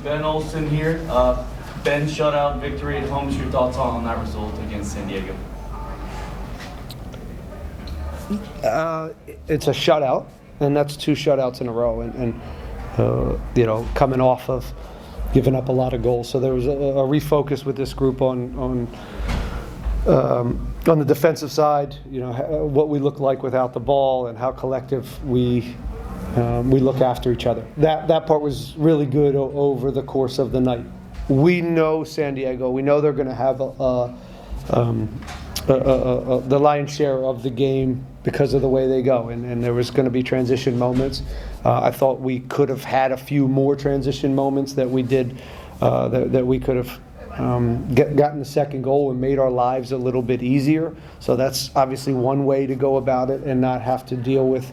Ben Olsen here. Ben shutout victory at home. What's your thoughts on that result against San Diego? It's a shutout, and that's 2 shutouts in a row, and coming off of giving up a lot of goals. So there was a refocus with this group on the defensive side. What we look like without the ball and how collective we look after each other. That part was really good over the course of the night. We know San Diego. We know they're going to have the lion's share of the game because of the way they go, and there was going to be transition moments. I thought we could have had a few more transition moments that we did, that we could have gotten the second goal and made our lives a little bit easier. So that's obviously one way to go about it and not have to deal with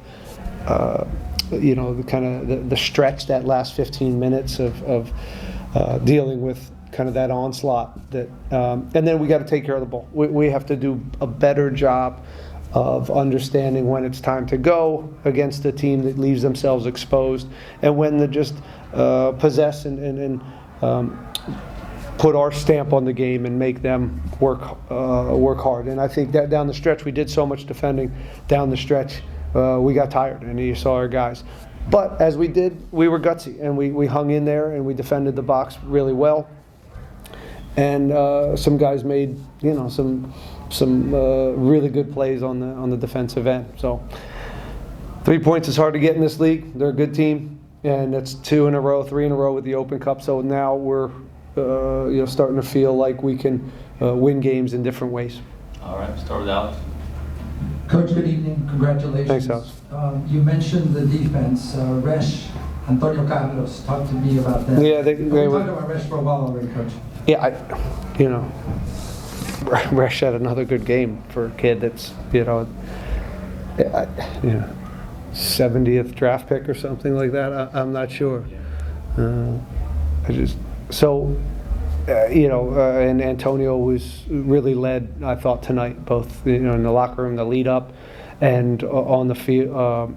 the stretch, that last 15 minutes of dealing with kind of that onslaught. And then we got to take care of the ball. We have to do a better job of understanding when it's time to go against a team that leaves themselves exposed, and when to just possess and put our stamp on the game and make them work hard. And I think that down the stretch, we did so much defending down the stretch, we got tired, and you saw our guys. But as we did, we were gutsy, and we hung in there, and we defended the box really well. And some guys made some really good plays on the defensive end. So 3 points is hard to get in this league. They're a good team, and it's 2 in a row, 3 in a row with the Open Cup. So now we're starting to feel like we can win games in different ways. All right, start with Alex. Coach, good evening. Congratulations. Thanks, Alex. You mentioned the defense. Resh, Antonio Carlos, talk to me about that. Yeah, we talked about Resh for a while already, Coach. Yeah, Resh had another good game for a kid that's 70th draft pick or something like that. I'm not sure. And Antonio was really led, I thought, tonight, both in the locker room, the lead up, and on the field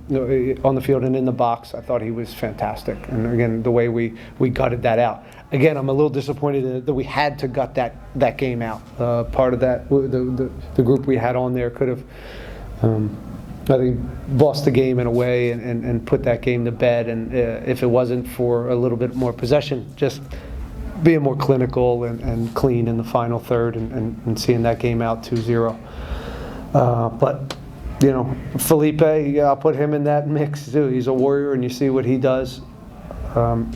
and in the box. I thought he was fantastic. And again, the way we gutted that out. Again, I'm a little disappointed that we had to gut that game out. Part of that, the group we had on there could have, I think, lost the game in a way and put that game to bed. And if it wasn't for a little bit more possession, just being more clinical and clean in the final third and seeing that game out 2-0. But Felipe, I'll put him in that mix too. He's a warrior, and you see what he does.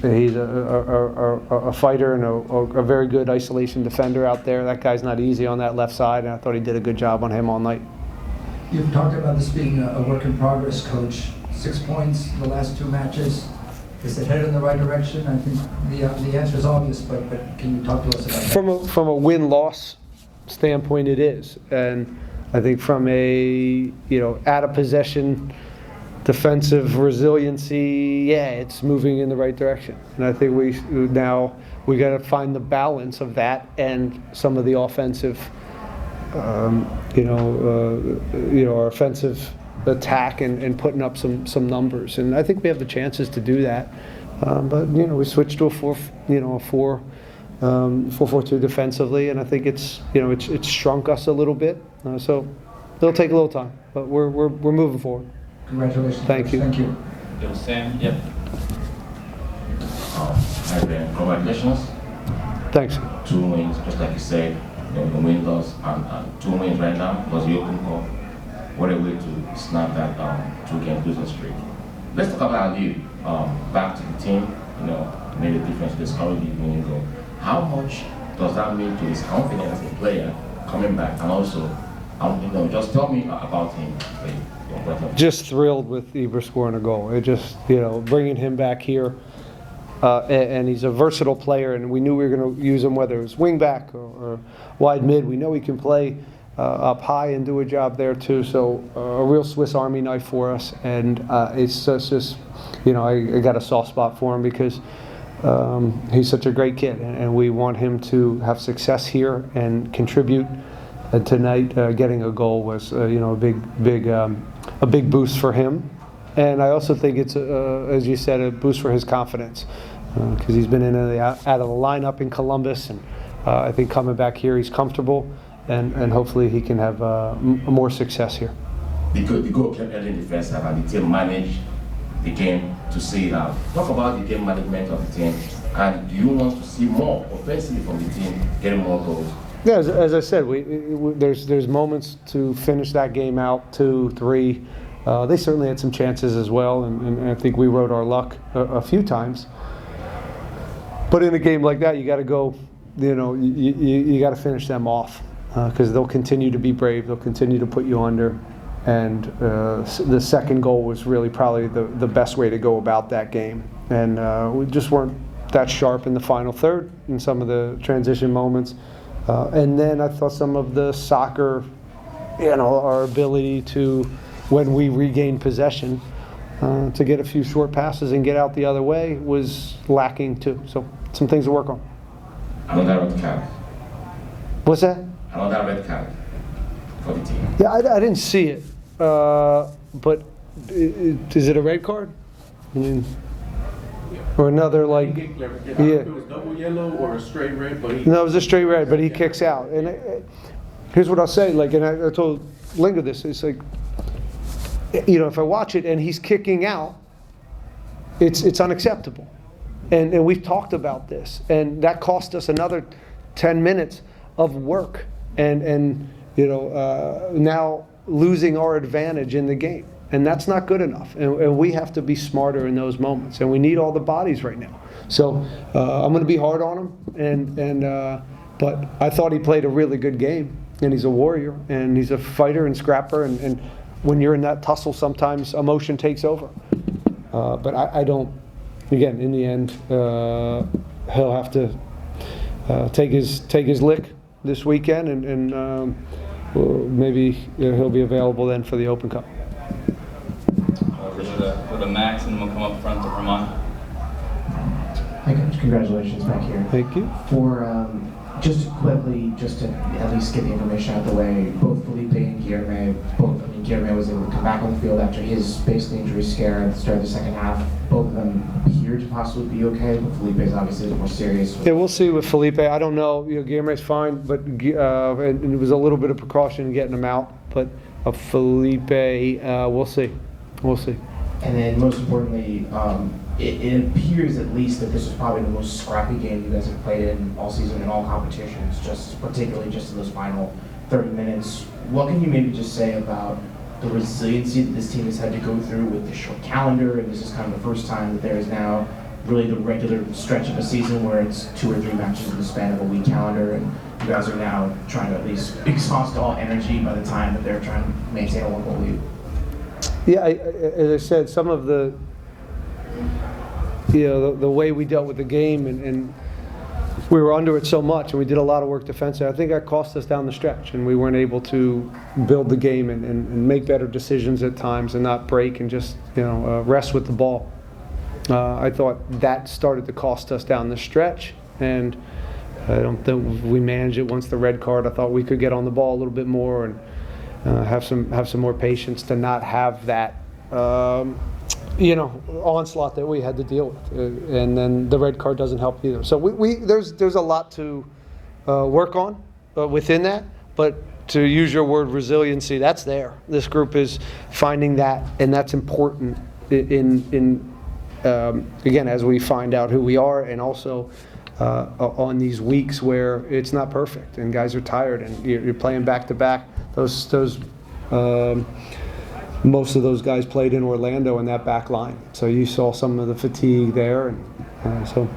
He's a fighter and a very good isolation defender out there. That guy's not easy on that left side, and I thought he did a good job on him all night. You've talked about this being a work in progress, Coach. 6 points the last 2 matches. Is it headed in the right direction? I think the answer is obvious, but can you talk to us about that? From a win-loss standpoint, it is. And I think from a out of possession defensive resiliency, it's moving in the right direction. And I think we got to find the balance of that and some of the offensive, our offensive attack and putting up some numbers. And I think we have the chances to do that. But we switched to a 4-4-2 defensively, and I think it's shrunk us a little bit. So it'll take a little time, but we're moving forward. Congratulations. Thank you. Thank you. Yo, Sam. Yep. Hi, Ben. Congratulations. Thanks. 2 wins, just like you said. The win loss and 2 wins right now was the Open Cup. What a way to snap that 2-game losing streak. Let's talk about you. Back to the team. Made a difference. Discovered you when you go. How much does that mean to his confidence in player coming back? And also, just tell me about him. Just thrilled with Ibra scoring a goal. It just, bringing him back here, and he's a versatile player, and we knew we were going to use him whether it was wing back or wide mid. We know he can play up high and do a job there too. So a real Swiss Army knife for us, and it's just, I got a soft spot for him because he's such a great kid, and we want him to have success here and contribute. And tonight, getting a goal was, a big boost for him, and I also think it's, as you said, a boost for his confidence. because he's been in and out of the lineup in Columbus, and I think coming back here he's comfortable, and hopefully he can have more success here. The goal kept early in the first half, and the team managed the game to see it out. Talk about the game management of the team, and do you want to see more offensively from the team, getting more goals? Yeah, as I said, there's moments to finish that game out, 2, 3. They certainly had some chances as well, and I think we rode our luck a few times. But in a game like that, you got to go, you got to finish them off, because they'll continue to be brave, they'll continue to put you under, and the second goal was really probably the best way to go about that game. And we just weren't that sharp in the final third in some of the transition moments. And then I thought some of the soccer, our ability to, when we regained possession, to get a few short passes and get out the other way was lacking too. So some things to work on. Another red card. What's that? Another red card for the team. Yeah, I didn't see it. But is it a red card? I mean, or another like? Yeah. If Yeah. it was double yellow or a straight red, but he. No, it was a straight red, but he kicks out. And here's what I'll say, and I told Linga this, it's like, if I watch it and he's kicking out, it's unacceptable. And we've talked about this, and that cost us another 10 minutes of work, and now losing our advantage in the game. And that's not good enough. And we have to be smarter in those moments. And we need all the bodies right now. So I'm going to be hard on him. But I thought he played a really good game. And he's a warrior. And he's a fighter and scrapper. And when you're in that tussle, sometimes emotion takes over. But I don't. Again, in the end, he'll have to take his lick this weekend. And maybe he'll be available then for the Open Cup. Go to Max, and we'll come up front to Vermont. Hi, Coach. Congratulations back here. Thank you. For just quickly, just to at least get the information out of the way, both Felipe and Guilherme, Guilherme was able to come back on the field after his basically injury scare at the start of the second half. Both of them appear to possibly be okay, but Felipe is obviously a little more serious. Yeah, we'll see with Felipe. I don't know. Guilherme's fine, but and it was a little bit of precaution in getting him out. But Felipe, we'll see. We'll see. And then most importantly, it appears at least that this is probably the most scrappy game you guys have played in all season in all competitions, particularly just in those final 30 minutes. What can you maybe just say about the resiliency that this team has had to go through with the short calendar, and this is kind of the first time that there is now really the regular stretch of a season where it's 2 or 3 matches in the span of a week calendar, and you guys are now trying to at least exhaust all energy by the time that they're trying to maintain a 1-goal lead? Yeah, as I said, some of the way we dealt with the game, and we were under it so much, and we did a lot of work defensively. I think that cost us down the stretch, and we weren't able to build the game and make better decisions at times, and not break and just rest with the ball. I thought that started to cost us down the stretch, and I don't think we managed it once the red card. I thought we could get on the ball a little bit more and have some more patience to not have that onslaught that we had to deal with, and then the red card doesn't help either. So there's a lot to work on within that, but to use your word resiliency, that's there. This group is finding that, and that's important in again, as we find out who we are, and also on these weeks where it's not perfect and guys are tired and you're playing back to back. Most of those guys played in Orlando in that back line, so you saw some of the fatigue there, and so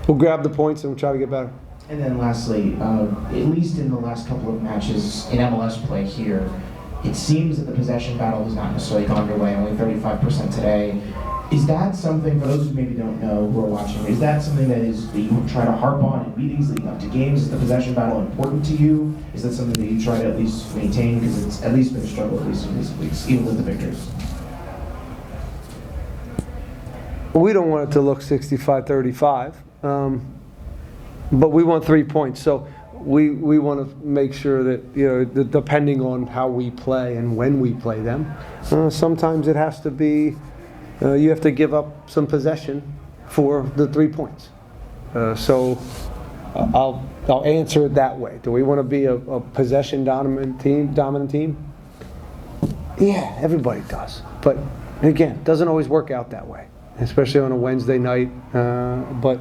we'll grab the points and we'll try to get better. And then lastly, at least in the last couple of matches in MLS play here, it seems that the possession battle has not necessarily gone your way, only 35% today. Is that something, for those who maybe don't know who are watching, is that something that you try to harp on in meetings leading up to games? Is the possession battle important to you? Is that something that you try to at least maintain? Because it's at least been a struggle, at least in recent weeks, even with the victors. We don't want it to look 65-35, but we want 3 points. So we want to make sure that, depending on how we play and when we play them, sometimes it has to be, you have to give up some possession for the 3 points. So I'll answer it that way. Do we want to be a possession dominant team? Yeah, everybody does. But again, it doesn't always work out that way, especially on a Wednesday night. But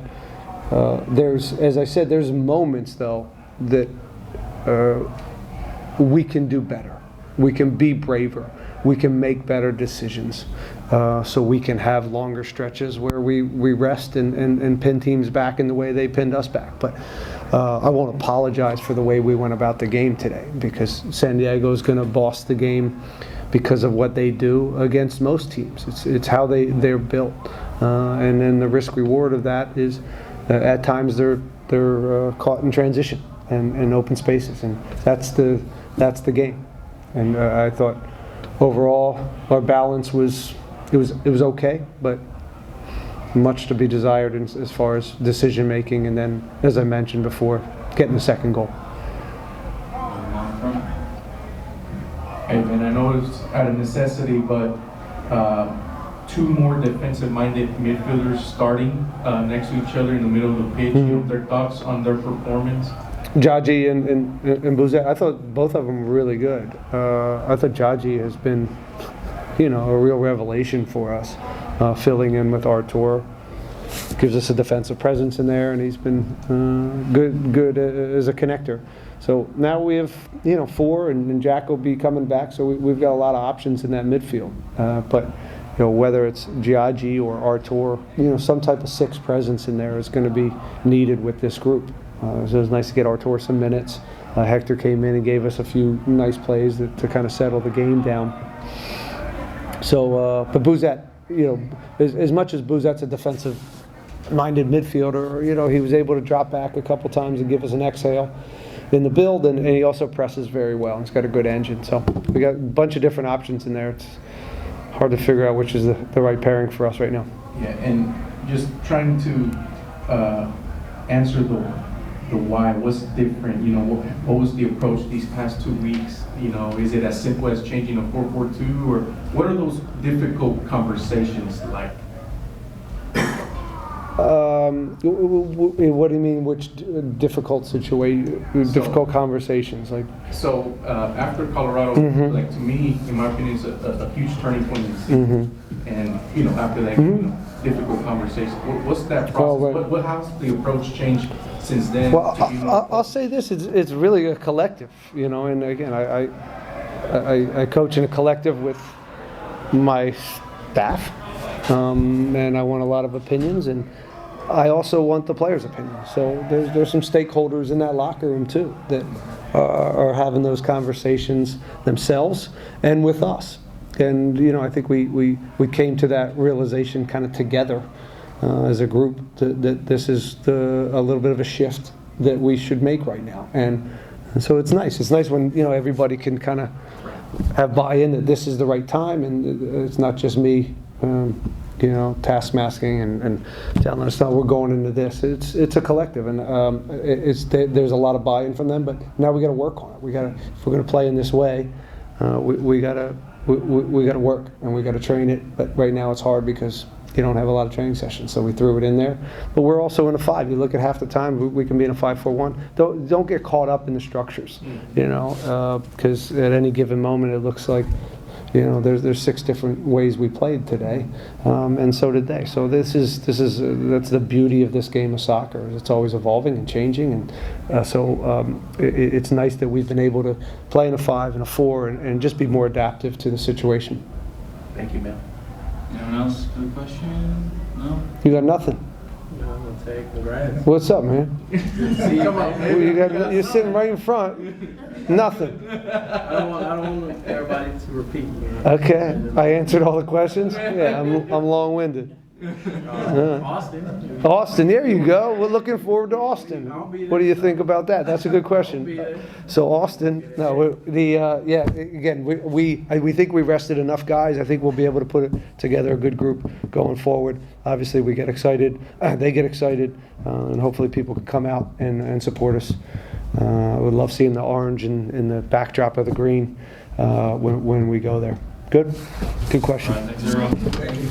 there's, as I said, there's moments though that we can do better. We can be braver. We can make better decisions. So we can have longer stretches where we rest and pin teams back in the way they pinned us back. But I won't apologize for the way we went about the game today, because San Diego's going to boss the game because of what they do against most teams. It's how they're built. And then the risk reward of that is at times they're caught in transition and open spaces, and that's the game. And I thought overall our balance was okay, but much to be desired as far as decision making, and then, as I mentioned before, getting the second goal. And I know it's out of necessity, but two more defensive-minded midfielders starting next to each other in the middle of the pitch. You know, their thoughts on their performance? Jaji and Bouzet, I thought both of them were really good. I thought Jaji has been, a real revelation for us, filling in with Artur. Gives us a defensive presence in there, and he's been good as a connector. So now we have, 4, and Jack will be coming back, so we've got a lot of options in that midfield. But whether it's Giaggi or Artur, some type of 6 presence in there is going to be needed with this group. So it was nice to get Artur some minutes. Hector came in and gave us a few nice plays to kind of settle the game down. So, but Bouzet, as much as Bouzet's a defensive-minded midfielder, he was able to drop back a couple times and give us an exhale in the build, and he also presses very well. He's got a good engine. So we got a bunch of different options in there. It's hard to figure out which is the right pairing for us right now. Yeah, and just trying to answer the why. What's different? What was the approach these past 2 weeks? Is it as simple as changing a 4-4-2, or what are those difficult conversations like? What do you mean? Which difficult situation? Difficult conversations? Like. So after Colorado, like, to me, in my opinion, it's a huge turning point in the season. And after that, difficult conversation. What's that process? What how's the approach changed since then? Well, I'll say this: it's really a collective, And again, I coach in a collective with my staff, and I want a lot of opinions, and I also want the players' opinions. So there's some stakeholders in that locker room too that are having those conversations themselves and with us. And I think we came to that realization kind of together as a group that this is a little bit of a shift that we should make right now. And so it's nice. It's nice when everybody can kind of have buy-in that this is the right time, and it's not just me task masking and telling us, no, we're going into this. It's a collective, and there's a lot of buy-in from them. But now we got to work on it. If we're going to play in this way, we got to work, and we got to train it. But right now it's hard because you don't have a lot of training sessions, so we threw it in there. But we're also in a 5. You look at half the time, we can be in a 5-4-1. Don't get caught up in the structures, because at any given moment it looks like, there's 6 different ways we played today, and so did they. So that's the beauty of this game of soccer. It's always evolving and changing, and it's nice that we've been able to play in a 5 and a 4 and just be more adaptive to the situation. Thank you, man. Anyone else have a question? No? You got nothing. No, I'm gonna say congrats. What's up, man? Come on, man. You're sitting right in front. Nothing. I don't want everybody to repeat. Man. Okay, I answered all the questions. Yeah, I'm long-winded. Austin, there you go. We're looking forward to Austin. What do you think about that? That's a good question. So Austin, again, we think we rested enough guys. I think we'll be able to put together a good group going forward. Obviously, we get excited. They get excited, and hopefully people can come out and support us. I would love seeing the orange in the backdrop of the green when we go there. Good question. All right, 6-0.